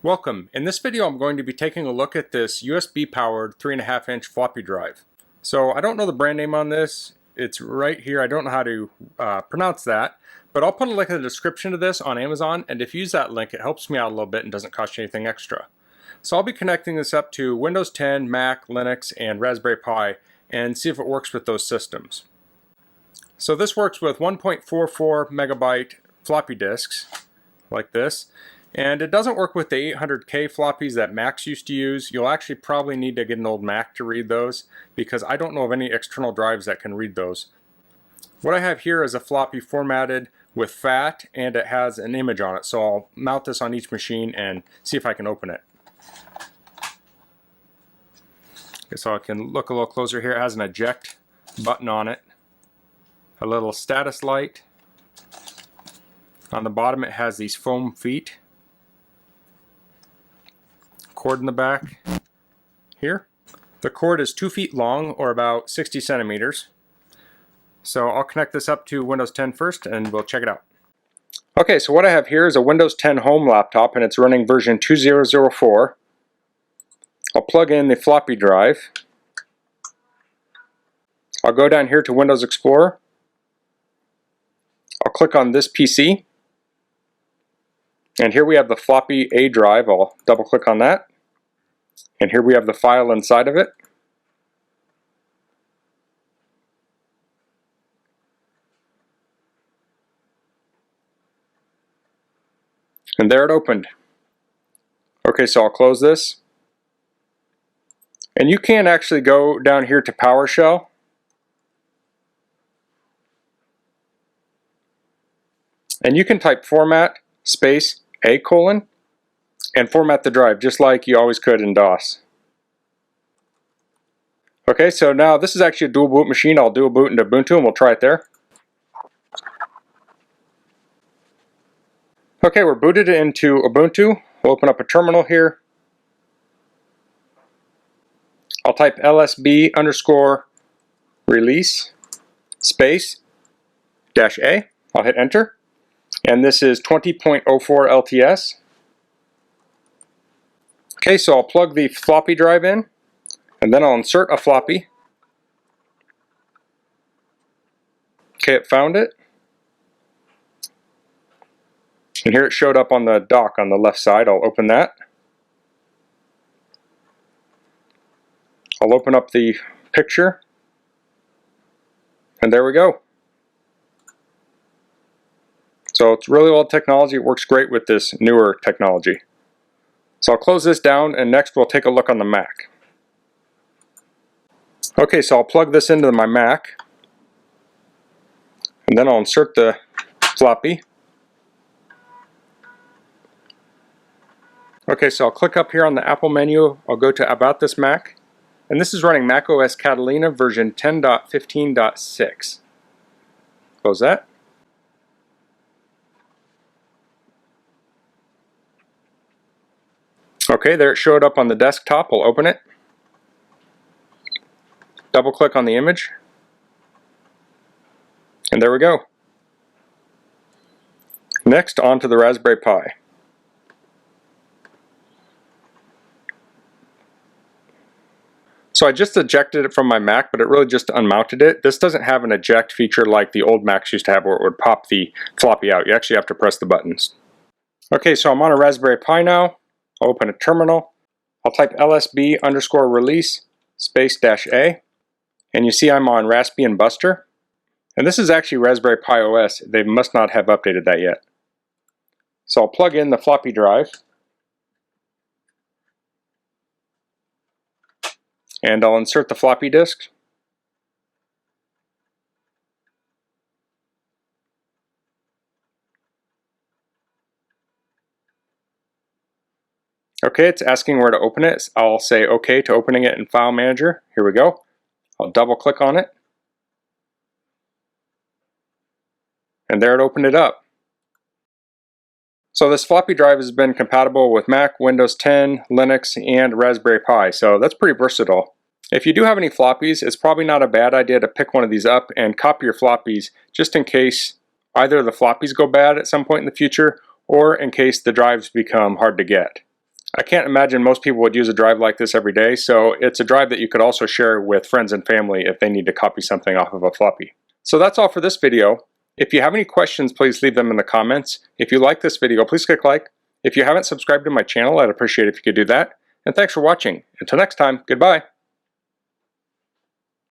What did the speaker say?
Welcome. In this video I'm going to be taking a look at this USB powered 3.5-inch floppy drive. So I don't know the brand name on this. It's right here. I don't know how to pronounce that, but I'll put a link in the description to this on Amazon, and if you use that link it helps me out a little bit and doesn't cost you anything extra. So I'll be connecting this up to Windows 10, Mac, Linux, and Raspberry Pi and see if it works with those systems. So this works with 1.44 megabyte floppy disks like this. And it doesn't work with the 800K floppies that Macs used to use. You'll actually probably need to get an old Mac to read those because I don't know of any external drives that can read those. What I have here is a floppy formatted with FAT and it has an image on it. So I'll mount this on each machine and see if I can open it. Okay, so I can look a little closer here. It has an eject button on it, a little status light. On the bottom it has these foam feet. Cord in the back here. The cord is 2 feet long or about 60 centimeters. So I'll connect this up to Windows 10 first and we'll check it out. Okay, so what I have here is a Windows 10 home laptop and it's running version 2004. I'll plug in the floppy drive. I'll go down here to Windows Explorer. I'll click on this PC. And here we have the floppy A drive. I'll double click on that. And here we have the file inside of it. And there it opened. Okay, so I'll close this. And you can actually go down here to PowerShell. And you can type format space A:, and format the drive just like you always could in DOS. Okay, so now this is actually a dual boot machine. I'll dual boot into Ubuntu and we'll try it there. Okay, we're booted into Ubuntu. We'll open up a terminal here. I'll type lsb_release space -a. I'll hit enter. And this is 20.04 LTS. Okay, so I'll plug the floppy drive in, and then I'll insert a floppy. Okay, it found it. And here it showed up on the dock on the left side. I'll open that. I'll open up the picture. And there we go. So it's really old technology. It works great with this newer technology. So I'll close this down and next we'll take a look on the Mac. Okay, so I'll plug this into my Mac. And then I'll insert the floppy. Okay, so I'll click up here on the Apple menu. I'll go to About This Mac. And this is running macOS Catalina version 10.15.6. Close that. Okay, there it showed up on the desktop. We'll open it. Double click on the image. And there we go. Next, on to the Raspberry Pi. So I just ejected it from my Mac, but it really just unmounted it. This doesn't have an eject feature like the old Macs used to have where it would pop the floppy out. You actually have to press the buttons. Okay, so I'm on a Raspberry Pi now. I'll open a terminal. I'll type lsb_release space -a. And you see I'm on Raspbian Buster. And this is actually Raspberry Pi OS. They must not have updated that yet. So I'll plug in the floppy drive. And I'll insert the floppy disk. Okay, it's asking where to open it. I'll say OK to opening it in File Manager. Here we go. I'll double click on it. And there it opened it up. So this floppy drive has been compatible with Mac, Windows 10, Linux, and Raspberry Pi. So that's pretty versatile. If you do have any floppies, it's probably not a bad idea to pick one of these up and copy your floppies just in case either the floppies go bad at some point in the future or in case the drives become hard to get. I can't imagine most people would use a drive like this every day, so it's a drive that you could also share with friends and family if they need to copy something off of a floppy. So that's all for this video. If you have any questions, please leave them in the comments. If you like this video, please click like. If you haven't subscribed to my channel, I'd appreciate it if you could do that. And thanks for watching. Until next time, goodbye.